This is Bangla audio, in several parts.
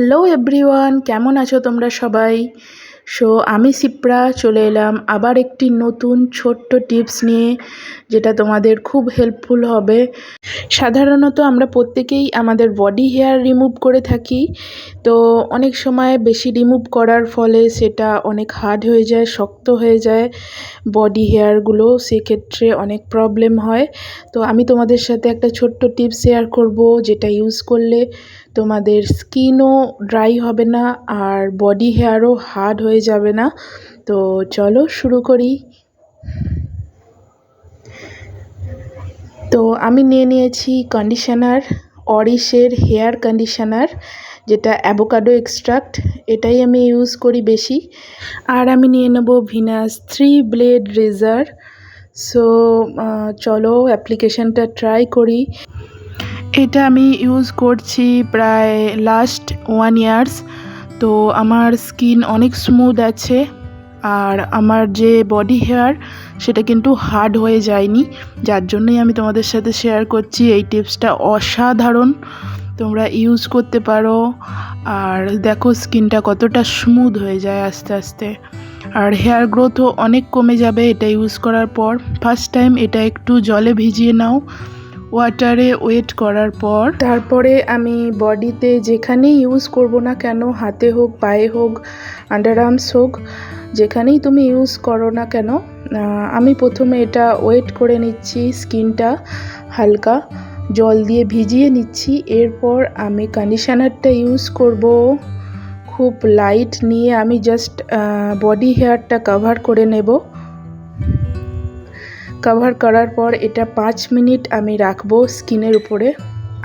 হ্যালো এভরিওয়ান, কেমন আছো তোমরা সবাই? আমি সিপ্রা চলে এলাম আবার একটি নতুন ছোট্ট টিপস নিয়ে, যেটা তোমাদের খুব হেল্পফুল হবে। সাধারণত আমরা প্রত্যেকেই আমাদের বডি হেয়ার রিমুভ করে থাকি, তো অনেক সময় বেশি রিমুভ করার ফলে সেটা অনেক হার্ড হয়ে যায়, শক্ত হয়ে যায় বডি হেয়ারগুলো, সেক্ষেত্রে অনেক প্রবলেম হয়। তো আমি তোমাদের সাথে একটা ছোট্ট টিপস শেয়ার করব, যেটা ইউজ করলে তোমাদের স্কিনও ড্রাই হবে না আর বডি হেয়ারও হার্ড হয়ে যাবে না। তো চলো শুরু করি। তো আমি নিয়েছি কন্ডিশনার, অরিশের হেয়ার কন্ডিশনার, যেটা অ্যাভোকাডো এক্সট্রাক্ট, এটাই আমি ইউজ করি বেশি। আর আমি নিয়ে নেব ভিনাস 3 ব্লেড রেজার। চলো অ্যাপ্লিকেশনটা ট্রাই করি। এটা আমি ইউজ করছি প্রায় লাস্ট 1 ইয়ার্স। তো আমার স্কিন অনেক স্মুথ আছে, আর আমার যে বডি হেয়ার সেটা কিন্তু হার্ড হয়ে যায়নি, যার জন্যই আমি তোমাদের সাথে শেয়ার করছি। এই টিপসটা অসাধারণ, তোমরা ইউজ করতে পারো। আর দেখো স্কিনটা কতটা স্মুথ হয়ে যায় আস্তে আস্তে, আর হেয়ার গ্রোথও অনেক কমে যাবে এটা ইউজ করার পর। ফার্স্ট টাইম এটা একটু জলে ভিজিয়ে নাও, ওয়াটারে ওয়েট করার পর তারপরে আমি বডিতে যেখানেই ইউজ করব না কেন, হাতে হোক, পায়ে হোক, আন্ডার আর্মস হোক, যেখানেই তুমি ইউজ করো না কেন, আমি প্রথমে এটা ওয়েট করে নিচ্ছি, স্কিনটা হালকা জল দিয়ে ভিজিয়ে নিচ্ছি। এরপর আমি কন্ডিশনারটা ইউজ করব, খুব লাইট নিয়ে আমি জাস্ট বডি হেয়ারটা কভার করে নেব। কভার করার পর এটা 5 মিনিট আমি রাখবো স্কিনের উপরে।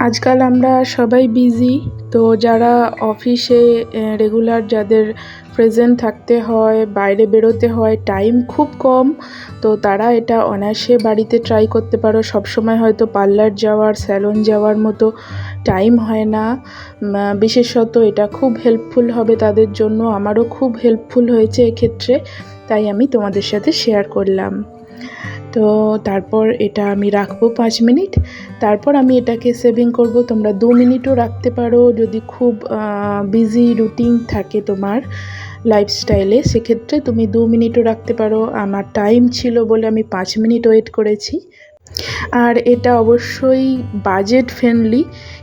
আজকাল আমরা সবাই বিজি, তো যারা অফিসে রেগুলার যাদের প্রেজেন্ট থাকতে হয়, বাইরে বেরোতে হয়, টাইম খুব কম, তো তারা এটা অনায়াসে বাড়িতে ট্রাই করতে পারো। সবসময় হয়তো পার্লার যাওয়ার, স্যালন যাওয়ার মতো টাইম হয় না, বিশেষত এটা খুব হেল্পফুল হবে তাদের জন্য। আমারও খুব হেল্পফুল হয়েছে এক্ষেত্রে, তাই আমি তোমাদের সাথে শেয়ার করলাম। তো তারপর এটা আমি রাখবো 5 মিনিট, তারপর আমি এটাকে সেভিং করব। তোমরা 2 মিনিটও রাখতে পারো যদি খুব বিজি রুটিন থাকে তোমার লাইফস্টাইলে, সেক্ষেত্রে তুমি 2 মিনিটও রাখতে পারো। আমার টাইম ছিল বলে আমি 5 মিনিট ওয়েট করেছি। আর এটা অবশ্যই বাজেট ফ্রেন্ডলি,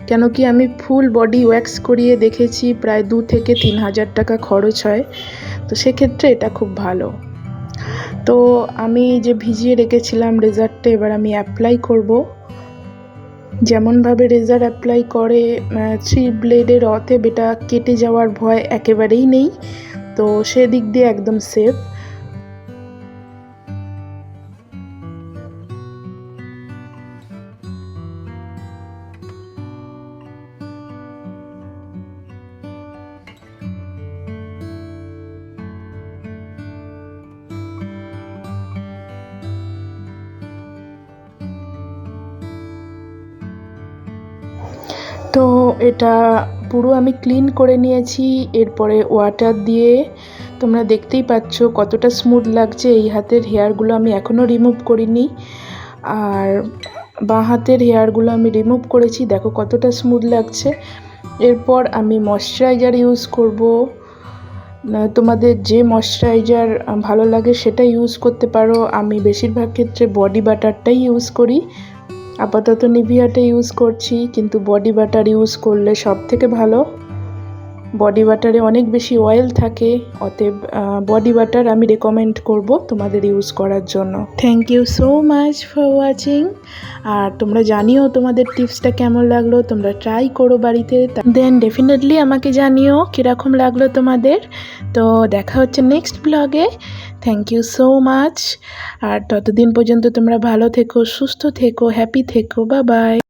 কেন কি আমি ফুল বডি ওয়্যাক্স করিয়ে দেখেছি প্রায় 2 থেকে 3 হাজার টাকা খরচ হয়, তো সেক্ষেত্রে এটা খুব ভালো। তো আমি যে ভিজিয়ে রেখেছিলাম রেজারটা, এবার আমি অ্যাপ্লাই করব। যেমনভাবে রেজার অ্যাপ্লাই করে 3 ব্লেডের অতএব এটা কেটে যাওয়ার ভয় একেবারেই নেই, তো সেদিক দিয়ে একদম সেফ। তো এটা পুরো আমি ক্লিন করে নিয়েছি, এরপরে ওয়াটার দিয়ে তোমরা দেখতেই পাচ্ছ কতটা স্মুথ লাগছে। এই হাতের হেয়ারগুলো আমি এখনও রিমুভ করিনি, আর বাঁ হাতের হেয়ারগুলো আমি রিমুভ করেছি, দেখো কতটা স্মুথ লাগছে। এরপর আমি ময়শ্চারাইজার ইউজ করব। তোমাদের যে ময়শ্চারাইজার ভালো লাগে সেটা ইউজ করতে পারো। আমি বেশিরভাগ ক্ষেত্রে বডি বাটারটাই ইউজ করি, আপাতত নিভিয়াটা ইউজ করছি, কিন্তু বডি বাটার ইউজ করলে সব থেকে ভালো। বডি বাটারে অনেক বেশি অয়েল থাকে, অতএব বডি বাটার আমি রেকমেন্ড করব তোমাদের ইউজ করার জন্য। Thank you so much for watching. আর তোমরা জানিও তোমাদের টিপসটা কেমন লাগলো, তোমরা ট্রাই করো বাড়িতে, দেন ডেফিনেটলি আমাকে জানিও কীরকম লাগলো তোমাদের। তো দেখা হচ্ছে নেক্সট ব্লগে। Thank you so much. আর ততদিন পর্যন্ত তোমরা ভালো থেকো, সুস্থ থেকো, হ্যাপি থেকো। Bye by.